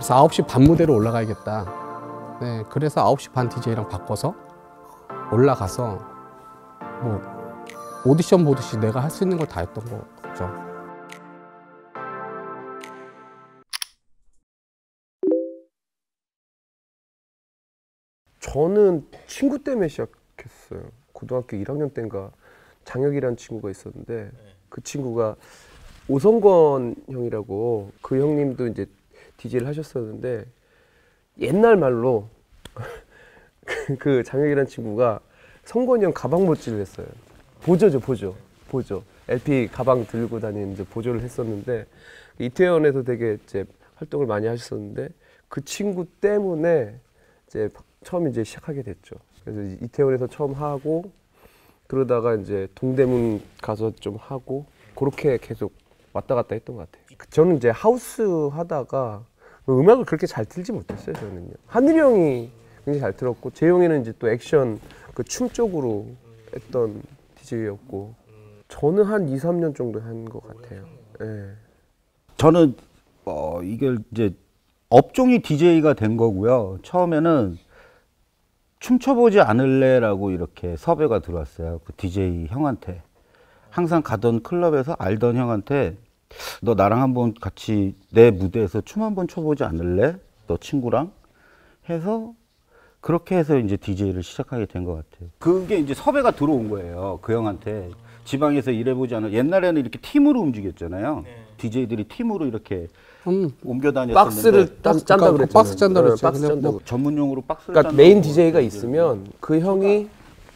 그래서 9시 반 무대로 올라가야겠다. 네, 그래서 9시 반 DJ랑 바꿔서 올라가서 뭐 오디션 보듯이 내가 할 수 있는 걸 다 했던 거죠. 저는 친구 때문에 시작했어요. 고등학교 1학년 때인가 장혁이라는 친구가 있었는데 그 친구가 오성권 형이라고 그 형님도 이제 DJ를 하셨었는데 옛날 말로 그 장혁이라는 친구가 성권이 형 가방 못질을 했어요. 보조죠, 보조. LP 가방 들고 다니는 이제 보조를 했었는데 이태원에서 되게 이제 활동을 많이 하셨었는데 그 친구 때문에 이제 처음 이제 시작하게 됐죠. 그래서 이태원에서 처음 하고 그러다가 이제 동대문 가서 좀 하고 그렇게 계속 왔다 갔다 했던 것 같아요. 저는 이제 하우스 하다가 음악을 그렇게 잘 틀지 못했어요. 저는요. 하늘이 형이 굉장히 잘 틀었고 재용이는 이제 또 액션 그 춤 쪽으로 했던 DJ였고 저는 한 2, 3년 정도 한 것 같아요. 네. 저는 이게 이제 업종이 DJ가 된 거고요. 처음에는 춤춰보지 않을래라고 이렇게 섭외가 들어왔어요. 그 DJ 형한테. 항상 가던 클럽에서 알던 형한테 너 나랑 한번 같이 내 무대에서 춤 한번 춰보지 않을래? 너 친구랑? 해서 그렇게 해서 이제 DJ를 시작하게 된 것 같아요. 그게 이제 섭외가 들어온 거예요. 그 형한테. 지방에서 일해보지 않을 옛날에는 이렇게 팀으로 움직였잖아요. DJ들이 팀으로 이렇게 옮겨 다녔었는데 박스를 짠다 그랬잖아요. 박스 짠다 그랬죠. 박스 짠다. 뭐 전문용어로 박스를 그러니까 메인 DJ가 있으면 그 형이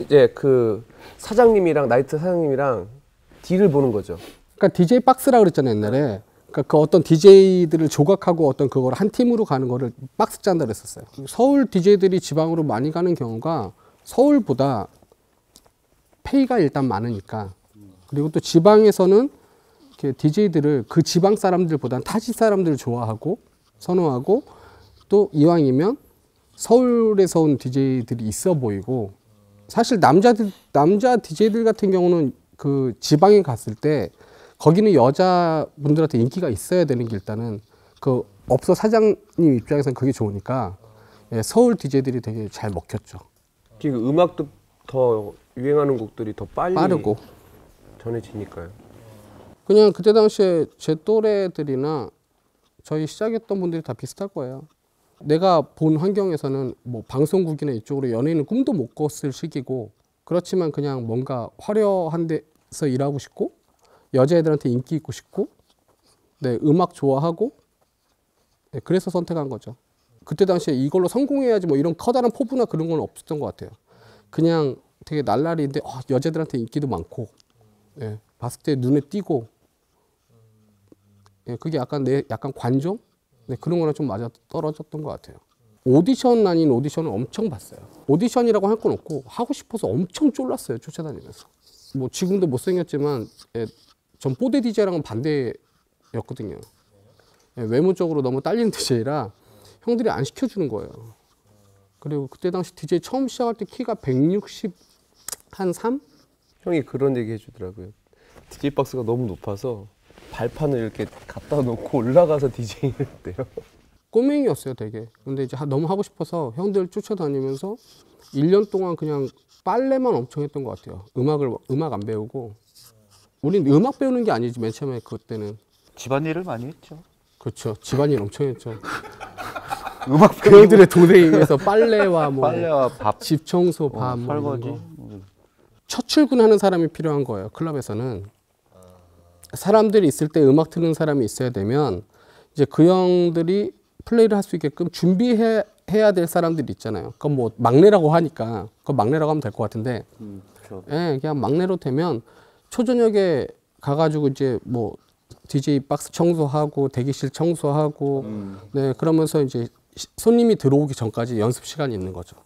이제 그 사장님이랑 나이트 사장님이랑 딜을 보는 거죠. 그러니까 DJ 박스라 그랬잖아요, 옛날에. 그러니까 그 어떤 DJ들을 조각하고 어떤 그걸 한 팀으로 가는 거를 박스 짠다 그랬었어요. 서울 DJ들이 지방으로 많이 가는 경우가 서울보다 페이가 일단 많으니까. 그리고 또 지방에서는 이렇게 DJ들을 그 지방 사람들보다는 타지 사람들을 좋아하고 선호하고 또 이왕이면 서울에서 온 DJ들이 있어 보이고 사실 남자 DJ들 같은 경우는 그 지방에 갔을 때 거기는 여자분들한테 인기가 있어야 되는 게 일단은 그 업소 사장님 입장에서는 그게 좋으니까 예, 서울 DJ들이 되게 잘 먹혔죠. 지금 음악도 더 유행하는 곡들이 더 빠르고 전해지니까요. 그냥 그때 당시에 제 또래들이나 저희 시작했던 분들이 다 비슷할 거예요. 내가 본 환경에서는 뭐 방송국이나 이쪽으로 연예인은 꿈도 못 꿨을 시기고 그렇지만 그냥 뭔가 화려한 데서 일하고 싶고 여자애들한테 인기 있고 싶고 네, 음악 좋아하고 네, 그래서 선택한 거죠. 그때 당시에 이걸로 성공해야지 뭐 이런 커다란 포부나 그런 건 없었던 것 같아요. 그냥 되게 날라리인데 여자들한테 인기도 많고 예, 봤을 때 눈에 띄고 예, 그게 약간 관종? 네, 그런 거랑 좀 맞아 떨어졌던 것 같아요. 오디션 아닌 오디션을 엄청 봤어요. 오디션이라고 할 건 없고 하고 싶어서 엄청 쫄랐어요. 쫓아다니면서. 뭐 지금도 못생겼지만 예, 전 뽀대 DJ랑은 반대였거든요. 예, 외모적으로 너무 딸리는 DJ라 형들이 안 시켜주는 거예요. 그리고 그때 당시 DJ 처음 시작할 때 키가 160 한 3? 형이 그런 얘기 해주더라고요. DJ 박스가 너무 높아서 발판을 이렇게 갖다 놓고 올라가서 DJ를 했대요. 꼬맹이였어요, 되게. 근데 이제 너무 하고 싶어서 형들 쫓아다니면서 1년 동안 그냥 빨래만 엄청 했던 것 같아요. 음악 안 배우고. 우린 음악 배우는 게 아니지, 맨 처음에 그때는. 집안일을 많이 했죠. 그렇죠. 집안일 엄청 했죠. 음악 그 형들의 동네에서 빨래와 뭐 빨래와 밥, 집 청소, 밥, 뭐 설거지. 이런 거. 첫 출근하는 사람이 필요한 거예요, 클럽에서는. 사람들이 있을 때 음악 트는 사람이 있어야 되면 이제 그 형들이 플레이를 할 수 있게끔 준비해야 될 사람들이 있잖아요. 그건 뭐 막내라고 하니까 그건 막내라고 하면 될 것 같은데 그렇죠. 예, 그냥 막내로 되면 초저녁에 가가지고 이제 뭐 DJ 박스 청소하고 대기실 청소하고 네, 그러면서 이제 손님이 들어오기 전까지 연습 시간이 있는 거죠.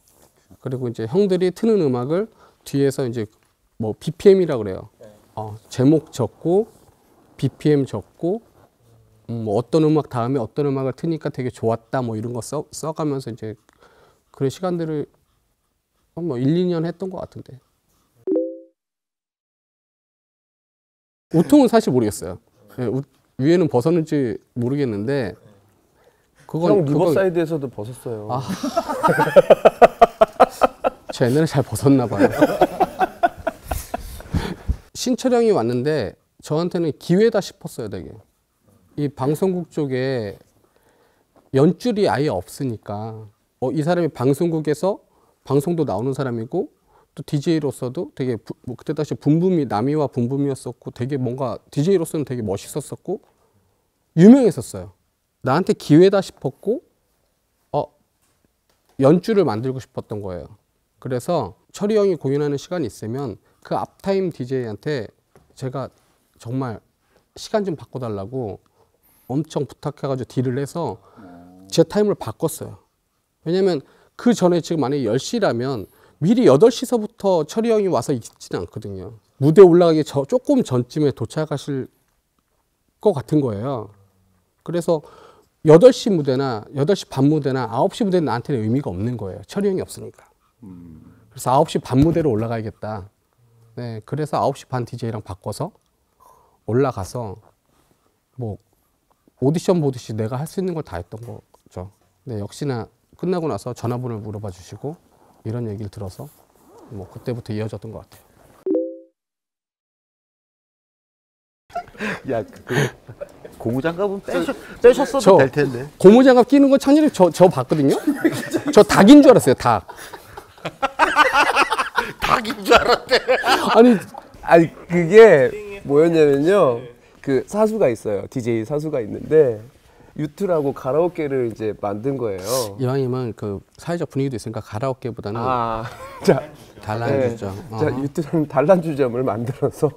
그리고 이제 형들이 트는 음악을 뒤에서 이제 뭐 BPM이라 그래요. 제목 적고 BPM 적고 뭐 어떤 음악 다음에 어떤 음악을 트니까 되게 좋았다 뭐 이런 거 써가면서 이제 그런 시간들을 뭐 1, 2년 했던 것 같은데. 우통은 사실 모르겠어요. 네, 위에는 벗었는지 모르겠는데 형 리버사이드에서도 벗었어요. 아. 제 옛날에 잘 벗었나 봐요. 신철형이 왔는데 저한테는 기회다 싶었어요, 되게. 이 방송국 쪽에 연줄이 아예 없으니까 이 사람이 방송국에서 방송도 나오는 사람이고 또 DJ로서도 되게 뭐 그때 당시 붐붐이 남이와 붐붐이었었고 되게 뭔가 DJ로서는 되게 멋있었었고 유명했었어요. 나한테 기회다 싶었고 연줄을 만들고 싶었던 거예요. 그래서 철이 형이 공연하는 시간이 있으면 그 앞타임 DJ한테 제가 정말 시간 좀 바꿔달라고 엄청 부탁해가지고 딜을 해서 제 타임을 바꿨어요. 왜냐면 그 전에 지금 만약에 10시라면 미리 8시서부터 철이 형이 와서 있지는 않거든요. 무대 올라가기 조금 전쯤에 도착하실 것 같은 거예요. 그래서 8시 무대나 8시 반 무대나 9시 무대는 나한테는 의미가 없는 거예요. 철이 형이 없으니까. 그래서 9시 반 무대로 올라가야겠다. 네, 그래서 9시 반 DJ랑 바꿔서 올라가서 뭐 오디션 보듯이 내가 할 수 있는 걸 다 했던 거죠. 네, 역시나 끝나고 나서 전화번호를 물어봐 주시고 이런 얘기를 들어서 뭐 그때부터 이어졌던 것 같아요. 야, 고무장갑은 빼셨어도 될 텐데. 고무장갑 끼는 거 창렬이 저 봤거든요. 저 닭인 줄 알았어요. 닭. 닭인 줄 알았대. 아니 그게 뭐였냐면요. 그 사수가 있어요. DJ 사수가 있는데 유튜라고 가라오케를 이제 만든 거예요. 이왕이면 그 사회적 분위기도 있으니까 가라오케보다는 자, 단란주죠. 자 유튜라는 단란주점을 만들어서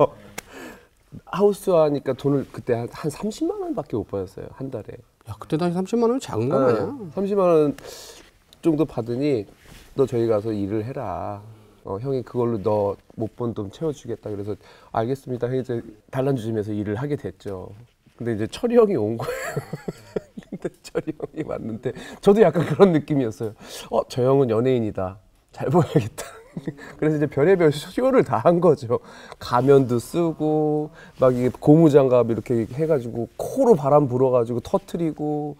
하우스 하니까 돈을 그때 한 30만 원밖에 못 받았어요. 한 달에. 야, 그때 당시 30만 원은 작은 거 아니야? 30만 원 정도 받으니 너 저희 가서 일을 해라. 형이 그걸로 너 못 번 돈 채워주겠다. 그래서 알겠습니다. 이제 단란주점에서 일을 하게 됐죠. 근데 이제 철이 형이 온 거예요. 근데 철이 형이 왔는데 저도 약간 그런 느낌이었어요. 저 형은 연예인이다. 잘 보여야겠다. 그래서 이제 별의별 쇼를 다 한 거죠. 가면도 쓰고 막 이게 고무장갑 이렇게 해가지고 코로 바람 불어가지고 터트리고.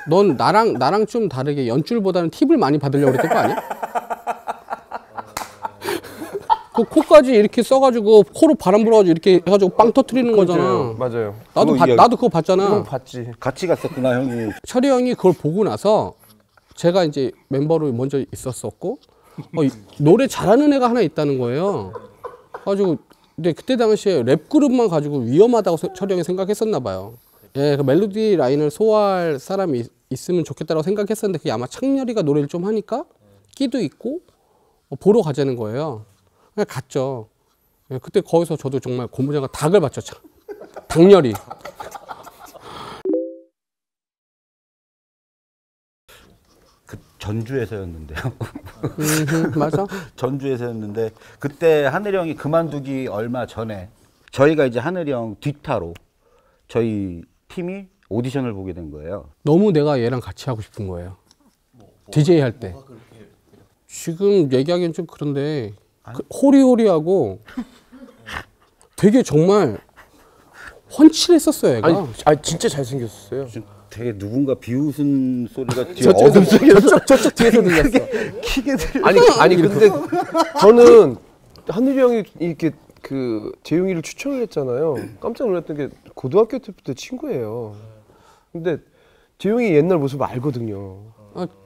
넌 나랑 좀 다르게 연줄보다는 팁을 많이 받으려고 그랬던 거 아니야? 그 코까지 이렇게 써가지고 코로 바람 불어가지고 이렇게 해가지고 빵 터트리는 거잖아. 맞아요. 나도 그거 봤잖아. 그건 봤지. 같이 갔었구나, 형이. 철이 형이 그걸 보고 나서 제가 이제 멤버로 먼저 있었었고 노래 잘하는 애가 하나 있다는 거예요. 가지고 근데 그때 당시에 랩 그룹만 가지고 위험하다고 철이 형이 생각했었나 봐요. 예, 그 멜로디 라인을 소화할 사람이 있으면 좋겠다라고 생각했었는데 그게 아마 창렬이가 노래를 좀 하니까 끼도 있고 보러 가자는 거예요. 그냥 갔죠. 예, 그때 거기서 저도 정말 고무장갑 닭을 봤죠. 닭열이. 그 전주에서였는데요. 맞아. 전주에서였는데 그때 하늘이 형이 그만두기 얼마 전에 저희가 이제 하늘이 형 뒤타로 저희 팀이 오디션을 보게 된 거예요. 너무 내가 얘랑 같이 하고 싶은 거예요. DJ 할 때. 지금 얘기하기엔 좀 그런데 호리호리하고 되게 정말 훤칠했었어요, 얘가. 아니 진짜 잘생겼어요. 되게 누군가 비웃은 소리가 뒤에 저쪽 뒤에서 들렸어. 키게 들려. 아니 근데 저는 하늘이 형이 이렇게 그 재용이를 추천을 했잖아요. 깜짝 놀랐던 게 고등학교 때부터 친구예요. 근데 재용이 옛날 모습 알거든요.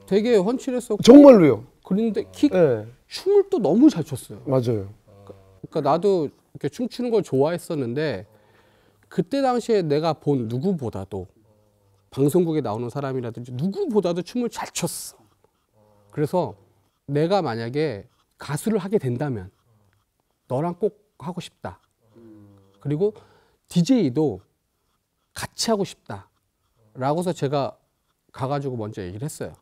되게 훤칠했었고. 정말로요. 그런데 네. 춤을 또 너무 잘 췄어요. 맞아요. 그러니까 나도 이렇게 춤추는 걸 좋아했었는데 그때 당시에 내가 본 누구보다도 방송국에 나오는 사람이라든지 누구보다도 춤을 잘 췄어. 그래서 내가 만약에 가수를 하게 된다면 너랑 꼭 하고 싶다. 그리고 DJ도 같이 하고 싶다. 라고서 제가 가가지고 먼저 얘기를 했어요.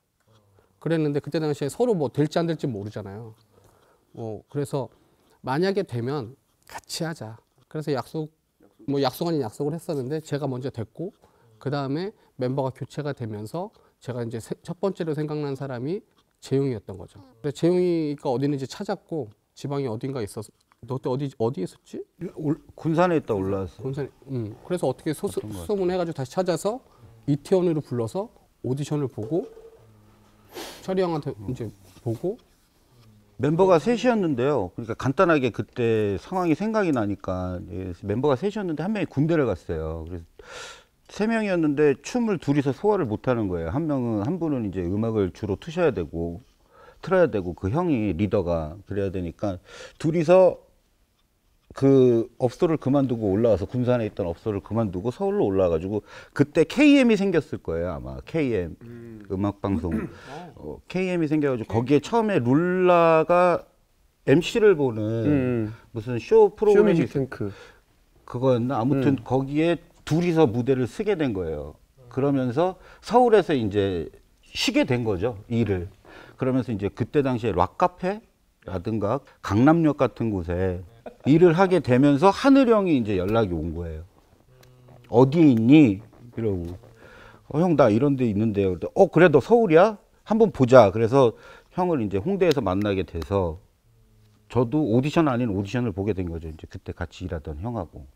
그랬는데 그때 당시에 서로 뭐 될지 안 될지 모르잖아요. 그래서 만약에 되면 같이 하자. 그래서 약속 아닌 약속을 했었는데 제가 먼저 됐고 그 다음에 멤버가 교체가 되면서 제가 이제 첫 번째로 생각난 사람이 재용이었던 거죠. 근데 재용이가 어디 있는지 찾았고 지방에 어딘가 있어서 너 그때 어디에 있었지? 군산에 있다 올라왔어. 군산. 그래서 어떻게 소문해가지고 다시 찾아서 이태원으로 불러서 오디션을 보고 철이 형한테 이제 보고 멤버가 셋이었는데요. 그러니까 간단하게 그때 상황이 생각이 나니까 멤버가 셋이었는데 한 명이 군대를 갔어요. 그래서 세 명이었는데 춤을 둘이서 소화를 못 하는 거예요. 한 분은 이제 음악을 주로 틀어야 되고 그 형이 리더가 그래야 되니까 둘이서 그 업소를 그만두고 올라와서 군산에 있던 업소를 그만두고 서울로 올라와가지고 그때 KM이 생겼을 거예요 아마. KM 음악방송 KM이 생겨가지고 거기에 처음에 룰라가 MC를 보는 무슨 쇼 프로그램이 쇼뮤직 탱크. 그거였나 아무튼 거기에 둘이서 무대를 쓰게 된 거예요. 그러면서 서울에서 이제 쉬게 된 거죠 일을. 그러면서 이제 그때 당시에 락카페라든가 강남역 같은 곳에 일을 하게 되면서 하늘 형이 이제 연락이 온 거예요. 어디에 있니? 이러고. 형, 나 이런 데 있는데요. 그래, 너 서울이야? 한번 보자. 그래서 형을 이제 홍대에서 만나게 돼서 저도 오디션 아닌 오디션을 보게 된 거죠. 이제 그때 같이 일하던 형하고.